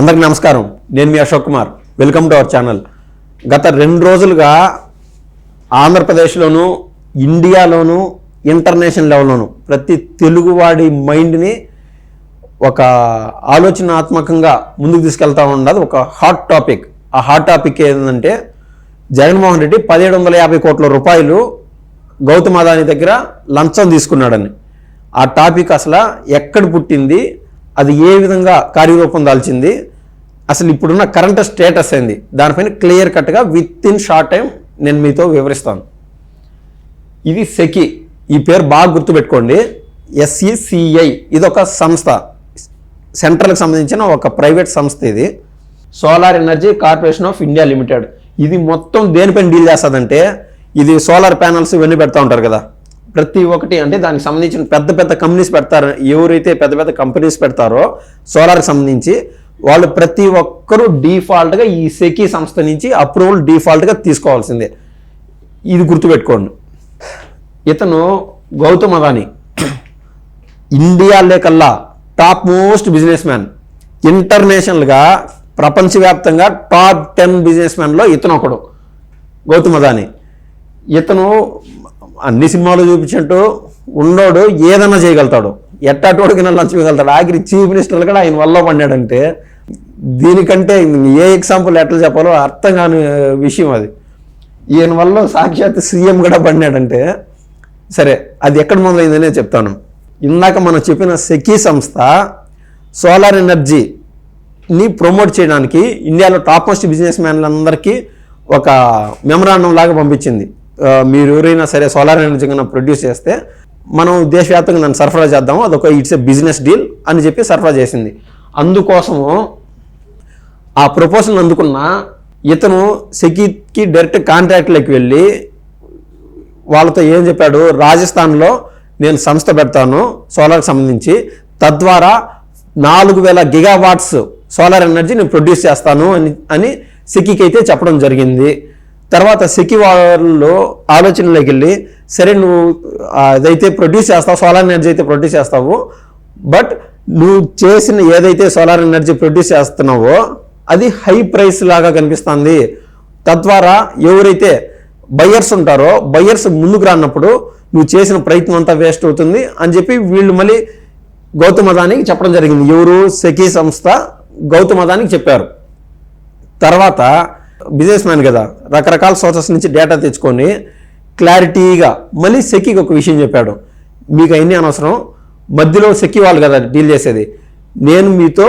అందరికీ నమస్కారం. నేను మీ Ashok Kumar. Welcome to our channel. గత 2 రోజులుగా ఆంధ్రప్రదేశ్లోను, ఇండియాలోను, ఇంటర్నేషనల్ లెవెల్లోను ప్రతి తెలుగువాడి మైండ్ని ఒక ఆలోచనాత్మకంగా ముందుకు తీసుకెళ్తా ఉన్నది ఒక హాట్ టాపిక్. ఆ హాట్ టాపిక్ ఏంటంటే జగన్మోహన్ రెడ్డి 1750 కోట్ల రూపాయలు గౌతమ్ అదానీ దగ్గర లంచం తీసుకున్నాడని. ఆ టాపిక్ అసలు ఎక్కడ పుట్టింది, అది ఏ విధంగా కార్యరూపం దాల్చింది, అసలు ఇప్పుడున్న కరెంట్ స్టేటస్ ఏంది, దానిపైన క్లియర్ కట్గా విత్ ఇన్ షార్ట్ టైం నేను మీతో వివరిస్తాను. ఇది సెకి, ఈ పేరు బాగా గుర్తుపెట్టుకోండి. SECI ఇది ఒక సంస్థ, సెంట్రల్కి సంబంధించిన ఒక ప్రైవేట్ సంస్థ. ఇది solar energy corporation of India limited. ఇది మొత్తం దేనిపైన డీల్ చేస్తుందంటే, ఇది సోలార్ ప్యానల్స్ ఇవన్నీ పెడతా ఉంటారు కదా, ప్రతి ఒక్కటి అంటే దానికి సంబంధించిన పెద్ద పెద్ద కంపెనీస్ పెడతారు. ఎవరైతే పెద్ద పెద్ద కంపెనీస్ పెడతారో సోలార్కి సంబంధించి వాళ్ళు ప్రతి ఒక్కరూ డిఫాల్ట్గా ఈ సెకి సంస్థ నుంచి అప్రూవల్ డిఫాల్ట్గా తీసుకోవాల్సిందే. ఇది గుర్తుపెట్టుకోండి. ఇతను గౌతమ్ అదానీ ఇండియాలో కల్లా టాప్ మోస్ట్ బిజినెస్ మ్యాన్. ఇంటర్నేషనల్గా ప్రపంచవ్యాప్తంగా టాప్ 10 బిజినెస్ మ్యాన్లో ఇతను ఒకడు, గౌతమ్ అదానీ. ఇతను అన్ని సినిమాలు చూపించినట్టు ఉండోడు, ఏదన్నా చేయగలుగుతాడు, ఎట్టాటోడికి లంచం ఇవ్వగలుగుతాడు. ఆఖరి చీఫ్ మినిస్టర్లు కూడా ఆయన వల్ల పడినాడంటే దీనికంటే ఏ ఎగ్జాంపుల్ ఎట్లా చెప్పాలో అర్థం కాని విషయం అది. ఈయన వల్ల సాక్షాత్ సీఎం కూడా పడినాడంటే సరే, అది ఎక్కడ మొదలైందనే చెప్తాను. ఇందాక మనం చెప్పిన సెకీ సంస్థ సోలార్ ఎనర్జీని ప్రమోట్ చేయడానికి ఇండియాలో టాప్ మోస్ట్ బిజినెస్ మ్యాన్లందరికీ ఒక మెమరాండం లాగా పంపించింది. మీరు ఎవరైనా సరే సోలార్ ఎనర్జీ కన్నా ప్రొడ్యూస్ చేస్తే మనం దేశవ్యాప్తంగా దాన్ని సరఫరా చేద్దాము, అదొక ఇట్స్ ఏ బిజినెస్ డీల్ అని చెప్పి సరఫరా చేసింది. అందుకోసము ఆ ప్రపోజల్ అందుకున్న ఇతను సెకీకి డైరెక్ట్ కాంట్రాక్ట్లోకి వెళ్ళి వాళ్ళతో ఏం చెప్పాడు, రాజస్థాన్లో నేను సంస్థ పెడతాను సోలార్కి సంబంధించి, తద్వారా 4000 గిగావాట్స్ సోలార్ ఎనర్జీ నేను ప్రొడ్యూస్ చేస్తాను అని సెకీకి అయితే చెప్పడం జరిగింది. తర్వాత సెకి వాళ్ళు ఆలోచనలోకి వెళ్ళి, సరే నువ్వు అదైతే ప్రొడ్యూస్ చేస్తావు, సోలార్ ఎనర్జీ అయితే ప్రొడ్యూస్ చేస్తావు, బట్ నువ్వు చేసిన ఏదైతే సోలార్ ఎనర్జీ ప్రొడ్యూస్ చేస్తున్నావో అది హై ప్రైస్ లాగా కనిపిస్తుంది, తద్వారా ఎవరైతే బయ్యర్స్ ఉంటారో బయ్యర్స్ ముందుకు రానప్పుడు నువ్వు చేసిన ప్రయత్నం అంతా వేస్ట్ అవుతుంది అని చెప్పి వీళ్ళు మళ్ళీ గౌతమ్ అదానీకి చెప్పడం జరిగింది. ఎవరు, సెకీ సంస్థ గౌతమ్ అదానీకి చెప్పారు. తర్వాత బిజినెస్ మ్యాన్ కదా, రకరకాల సోర్సెస్ నుంచి డేటా తెచ్చుకొని క్లారిటీగా మళ్ళీ సెకీకి ఒక విషయం చెప్పాడు. మీకు అవన్నీ అనవసరం, మధ్యలో సెకీ వాళ్ళు కదా డీల్ చేసేది, నేను మీతో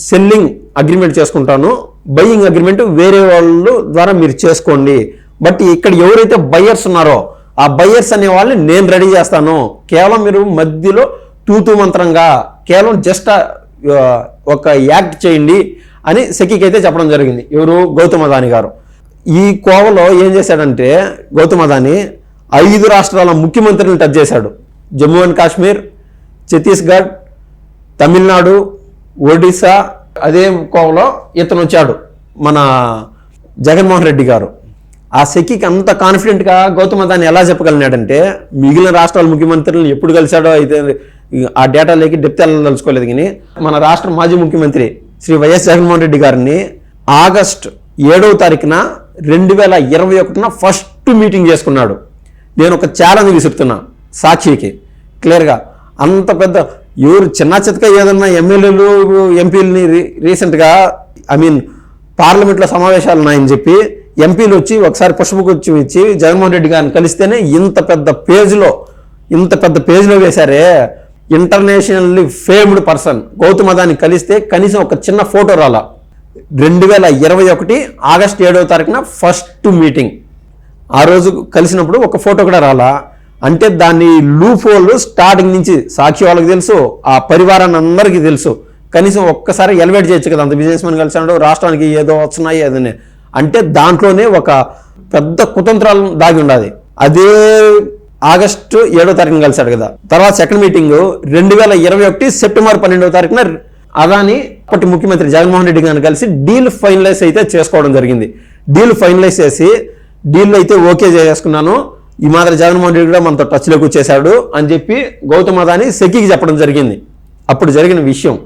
సెల్లింగ్ అగ్రిమెంట్ చేసుకుంటాను, బయ్యింగ్ అగ్రిమెంట్ వేరే వాళ్ళు ద్వారా మీరు చేసుకోండి, బట్ ఇక్కడ ఎవరైతే బయ్యర్స్ ఉన్నారో ఆ బయ్యర్స్ అనే వాళ్ళని నేను రెడీ చేస్తాను, కేవలం మీరు మధ్యలో తూతూ మంత్రంగా కేవలం జస్ట్ ఒక యాక్ట్ చేయండి అని సెకీకి అయితే చెప్పడం జరిగింది. ఎవరు, గౌతమ్ అదానీ గారు. ఈ కోవలో ఏం చేశాడంటే గౌతమ్ అదానీ 5 రాష్ట్రాల ముఖ్యమంత్రిని టచ్ చేశాడు. జమ్మూ అండ్ కాశ్మీర్, ఛత్తీస్గఢ్, తమిళనాడు, ఒడిశా. అదే కోవలో ఇతను వచ్చాడు మన జగన్మోహన్ రెడ్డి గారు. ఆ సెకీకి అంత కాన్ఫిడెంట్గా గౌతమ్ అదానీ ఎలా చెప్పగలిగినాడంటే, మిగిలిన రాష్ట్రాల ముఖ్యమంత్రులను ఎప్పుడు కలిశాడో అయితే ఆ డేటాలోకి డెప్త్ వెళ్ళదలుచుకోలేదు, కానీ మన రాష్ట్ర మాజీ ముఖ్యమంత్రి శ్రీ వైఎస్ జగన్మోహన్ రెడ్డి గారిని ఆగస్టు 7వ తారీఖున 2021 ఫస్ట్ మీటింగ్ చేసుకున్నాడు. నేను ఒక ఛాలెంజ్ విసురుతున్నా సాక్షికి క్లియర్గా. అంత పెద్ద ఎవరు చిన్న చితక ఏదన్నా ఎమ్మెల్యేలు ఎంపీలని రీసెంట్గా పార్లమెంట్లో సమావేశాలు ఉన్నాయని చెప్పి ఎంపీలు వచ్చి ఒకసారి పుష్పగుచ్చం ఇచ్చి జగన్మోహన్ రెడ్డి గారిని కలిస్తేనే ఇంత పెద్ద పేజ్లో వేశారే. ఇంటర్నేషనల్లీ ఫేమ్డ్ పర్సన్ గౌతమ్ అదానీ కలిస్తే కనీసం ఒక చిన్న ఫోటో రాలా. 2021 ఆగస్టు 7వ తారీఖున ఫస్ట్ మీటింగ్. ఆ రోజు కలిసినప్పుడు ఒక ఫోటో కూడా రాలా. అంటే దాన్ని లూప్ హోల్ స్టార్టింగ్ నుంచి సాక్షి వాళ్ళకి తెలుసు, ఆ పరివారాన్ని అందరికీ తెలుసు. కనీసం ఒక్కసారి ఎలివేట్ చేయొచ్చు కదా, అంత బిజినెస్ మ్యాన్ కలిసినాడు, రాష్ట్రానికి ఏదో వస్తున్నాయి ఏదనే అంటే దాంట్లోనే ఒక పెద్ద కుతంత్రాలు దాగి ఉండాలి. అదే ఆగస్టు 7వ తారీఖున కలిశాడు కదా. తర్వాత సెకండ్ మీటింగ్ 2021 సెప్టెంబర్ 12వ తారీఖున అదానీ అప్పటి ముఖ్యమంత్రి జగన్మోహన్ రెడ్డి గారిని కలిసి డీల్ ఫైనలైజ్ అయితే చేసుకోవడం జరిగింది. డీల్ ఫైనలైజ్ చేసి డీల్ అయితే ఓకే చేసుకున్నాను, ఈ మాదిరి జగన్మోహన్ రెడ్డి కూడా మనతో టచ్లోకి వచ్చేసాడు అని చెప్పి గౌతమ్ అదానీ సెకీకి చెప్పడం జరిగింది. అప్పుడు జరిగిన విషయం,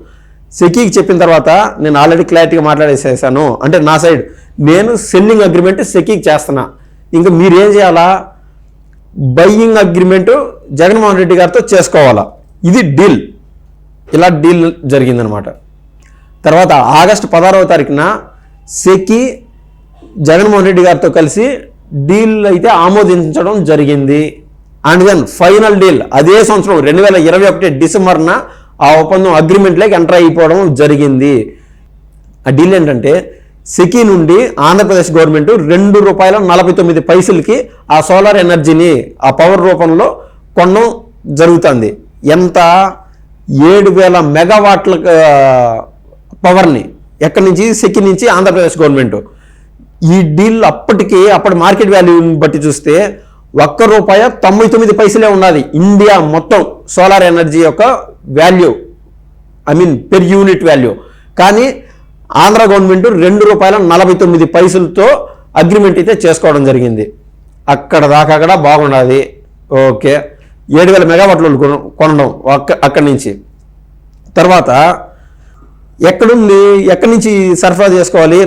సెకీకి చెప్పిన తర్వాత నేను ఆల్రెడీ క్లారిటీగా మాట్లాడేసేసాను, అంటే నా సైడ్ నేను సెల్లింగ్ అగ్రిమెంట్ సెకీకి చేస్తున్నా, ఇంకా మీరేం చేయాలా, బయ్యింగ్ అగ్రిమెంట్ జగన్మోహన్ రెడ్డి గారితో చేసుకోవాలా, ఇది డీల్. ఇలా డీల్ జరిగిందనమాట. తర్వాత ఆగస్టు 16వ తారీఖున సెకీ జగన్మోహన్ రెడ్డి గారితో కలిసి డీల్ అయితే ఆమోదించడం జరిగింది. అండ్ దెన్ ఫైనల్ డీల్ అదే సంవత్సరం 2021 డిసెంబర్న ఆ ఒప్పందం అగ్రిమెంట్లోకి ఎంటర్ అయిపోవడం జరిగింది. ఆ డీల్ ఏంటంటే సెకీ నుండి ఆంధ్రప్రదేశ్ గవర్నమెంట్ ₹2.49 ఆ సోలార్ ఎనర్జీని ఆ పవర్ రూపంలో కొనడం జరుగుతుంది. ఎంత? 7,000 మెగావాట్ల పవర్ని ఎక్కడి నుంచి? సెకీ నుంచి ఆంధ్రప్రదేశ్ గవర్నమెంట్. ఈ డీల్ అప్పటి మార్కెట్ వాల్యూని బట్టి చూస్తే ₹1.99 ఉన్నది ఇండియా మొత్తం సోలార్ ఎనర్జీ యొక్క value, I mean per unit value. కానీ ఆంధ్ర గవర్నమెంట్ ₹2.49 అగ్రిమెంట్ అయితే చేసుకోవడం జరిగింది. అక్కడ దాకా కూడా బాగున్నది. ఓకే, 7,000 మెగావాట్లు కొనడం అక్కడి నుంచి. తర్వాత ఎక్కడి నుంచి సరఫరా చేసుకోవాలి?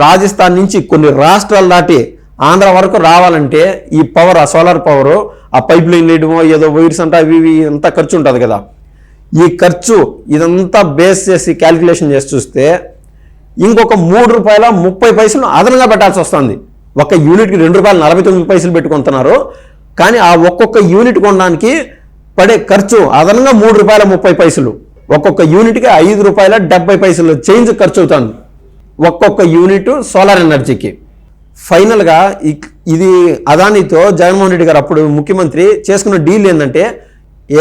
రాజస్థాన్ నుంచి కొన్ని రాష్ట్రాలు దాటి ఆంధ్ర వరకు రావాలంటే ఈ పవర్, ఆ సోలార్ పవర్, ఆ పైప్ లైన్ వేయడమో ఏదో వైర్స్ అంటే అవి అంతా ఖర్చు ఉంటుంది కదా. ఈ ఖర్చు ఇదంతా బేస్ చేసి క్యాలిక్యులేషన్ చేసి చూస్తే ఇంకొక ₹3.30 అదనంగా పెట్టాల్సి వస్తుంది. ఒక యూనిట్కి ₹2.49 పెట్టుకుంటున్నారు, కానీ ఆ ఒక్కొక్క యూనిట్ కొనడానికి పడే ఖర్చు అదనంగా ₹3.30. ఒక్కొక్క యూనిట్కి ₹5.70 చేంజ్ ఖర్చు అవుతుంది ఒక్కొక్క యూనిట్ సోలార్ ఎనర్జీకి. ఫైనల్గా ఇది అదానితో జగన్మోహన్ రెడ్డి గారు అప్పుడు ముఖ్యమంత్రి చేసుకున్న డీల్ ఏంటంటే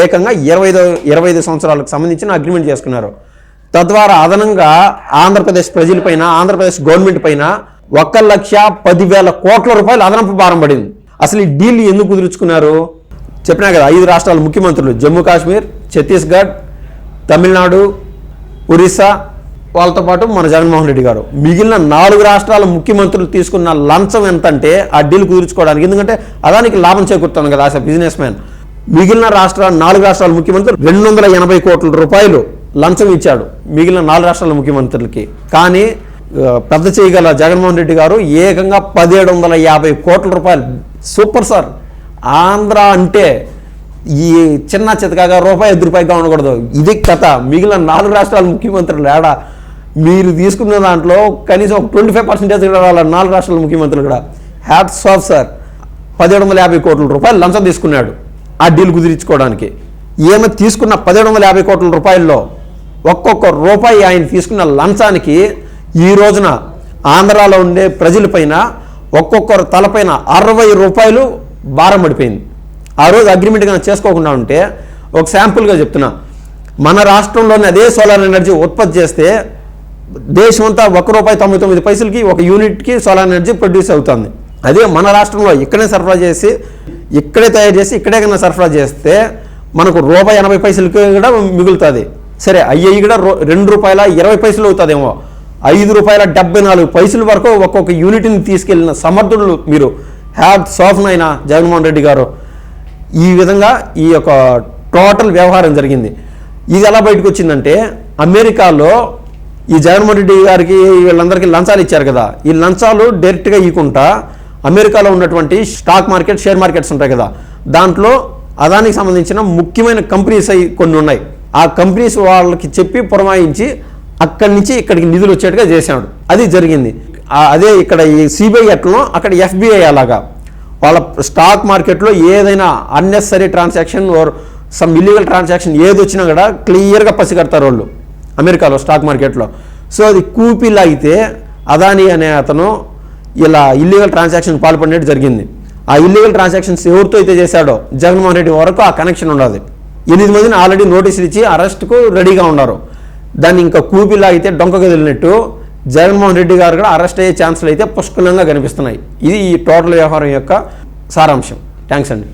ఏకంగా 25 సంవత్సరాలకు సంబంధించిన అగ్రిమెంట్ చేసుకున్నారు. తద్వారా అదనంగా ఆంధ్రప్రదేశ్ ప్రజలపైన, ఆంధ్రప్రదేశ్ గవర్నమెంట్ పైన ₹1,10,000 కోట్ల అదనపు భారం పడింది. అసలు ఈ డీల్ ఎందుకు కుదుర్చుకున్నారు? చెప్పినా కదా, 5 రాష్ట్రాల ముఖ్యమంత్రులు, జమ్మూ కాశ్మీర్, ఛత్తీస్గఢ్, తమిళనాడు, ఒరిస్సా, వాళ్ళతో పాటు మన జగన్మోహన్ రెడ్డి గారు, మిగిలిన 4 రాష్ట్రాల ముఖ్యమంత్రులు తీసుకున్న లంచం ఎంతంటే ఆ డీల్ కుదుర్చుకోవడానికి, ఎందుకంటే అదానికి లాభం చేకూరుతాను కదా యాజ్ ఎ బిజినెస్ మ్యాన్. మిగిలిన 4 రాష్ట్రాల ముఖ్యమంత్రులు ₹280 కోట్ల లంచం ఇచ్చాడు మిగిలిన 4 రాష్ట్రాల ముఖ్యమంత్రులకి. కానీ పెద్ద చేయగల జగన్మోహన్ రెడ్డి గారు ఏకంగా ₹1,750 కోట్ల. Super sir. ఆంధ్ర అంటే ఈ చిన్న చితకాగా ₹1 ఉండకూడదు, ఇది కథ. మిగిలిన 4 రాష్ట్రాల ముఖ్యమంత్రులు ఏడా మీరు తీసుకున్న దాంట్లో కనీసం ఒక 25% కూడా వాళ్ళ 4 రాష్ట్రాల ముఖ్యమంత్రులు కూడా హ్యాట్స్ ఆఫ్ సార్. ₹1,750 కోట్ల లంచం తీసుకున్నాడు ఆ డీల్ కుదిరించుకోవడానికి. ఈమె తీసుకున్న ₹1,750 కోట్ల ఒక్కొక్క రూపాయి ఆయన తీసుకున్న లంచానికి ఈ రోజున ఆంధ్రాలో ఉండే ప్రజలపైన ఒక్కొక్కరు తలపైన ₹60 భారం పడిపోయింది. ఆ రోజు అగ్రిమెంట్ కనుక చేసుకోకుండా ఉంటే, ఒక శాంపుల్గా చెప్తున్నా, మన రాష్ట్రంలోనే అదే సోలార్ ఎనర్జీ ఉత్పత్తి చేస్తే దేశమంతా ₹1.99 ఒక యూనిట్కి సోలార్ ఎనర్జీ ప్రొడ్యూస్ అవుతుంది. అదే మన రాష్ట్రంలో ఇక్కడే సరఫరా చేసి, ఇక్కడే తయారు చేసి, ఇక్కడే కన్నా సరఫరా చేస్తే మనకు ₹1.80 కూడా మిగులుతుంది. సరే, అయ్యి కూడా ₹2.20 అవుతుందేమో. ₹5.74 వరకు ఒక్కొక్క యూనిట్ని తీసుకెళ్లిన సమర్థులు మీరు. హ్యాట్స్ ఆఫ్ అయినా జగన్మోహన్ రెడ్డి గారు. ఈ విధంగా ఈ యొక్క టోటల్ వ్యవహారం జరిగింది. ఇది ఎలా బయటకు వచ్చిందంటే, అమెరికాలో ఈ జగన్మోహన్ రెడ్డి గారికి వీళ్ళందరికీ లంచాలు ఇచ్చారు కదా, ఈ లంచాలు డైరెక్ట్గా ఇవ్వకుండా అమెరికాలో ఉన్నటువంటి స్టాక్ మార్కెట్, షేర్ మార్కెట్స్ ఉంటాయి కదా, దాంట్లో అదానికి సంబంధించిన ముఖ్యమైన కంపెనీస్ కొన్ని ఉన్నాయి. ఆ కంపెనీస్ వాళ్ళకి చెప్పి పురమాయించి అక్కడి నుంచి ఇక్కడికి నిధులు వచ్చేట్టుగా చేశాడు. అది జరిగింది. అదే ఇక్కడ ఈ సిబిఐ ఎట్లనో అక్కడ ఎఫ్బిఐ అలాగా వాళ్ళ స్టాక్ మార్కెట్లో ఏదైనా unnecessary transaction are some illegal transaction ఏది వచ్చినా కూడా క్లియర్గా పసిగడతారు వాళ్ళు అమెరికాలో స్టాక్ మార్కెట్లో. సో అది కూపీలాగితే అదాని అనే అతను ఇలా ఇల్లీగల్ ట్రాన్సాక్షన్ పాల్పడినట్టు జరిగింది. ఆ ఇల్లీగల్ ట్రాన్సాక్షన్స్ ఎవరితో అయితే చేశాడో జగన్మోహన్ రెడ్డి వరకు ఆ కనెక్షన్ ఉండదు. 8 మందిని ఆల్రెడీ నోటీసులు ఇచ్చి అరెస్ట్కు రెడీగా ఉన్నారు. దాన్ని ఇంకా కూపీలాగితే డొంక కదిలినట్టు జగన్మోహన్ రెడ్డి గారు కూడా అరెస్ట్ అయ్యే ఛాన్సులు అయితే పుష్కలంగా కనిపిస్తున్నాయి. ఇది ఈ టోటల్ వ్యవహారం యొక్క సారాంశం. థ్యాంక్స్ అండి.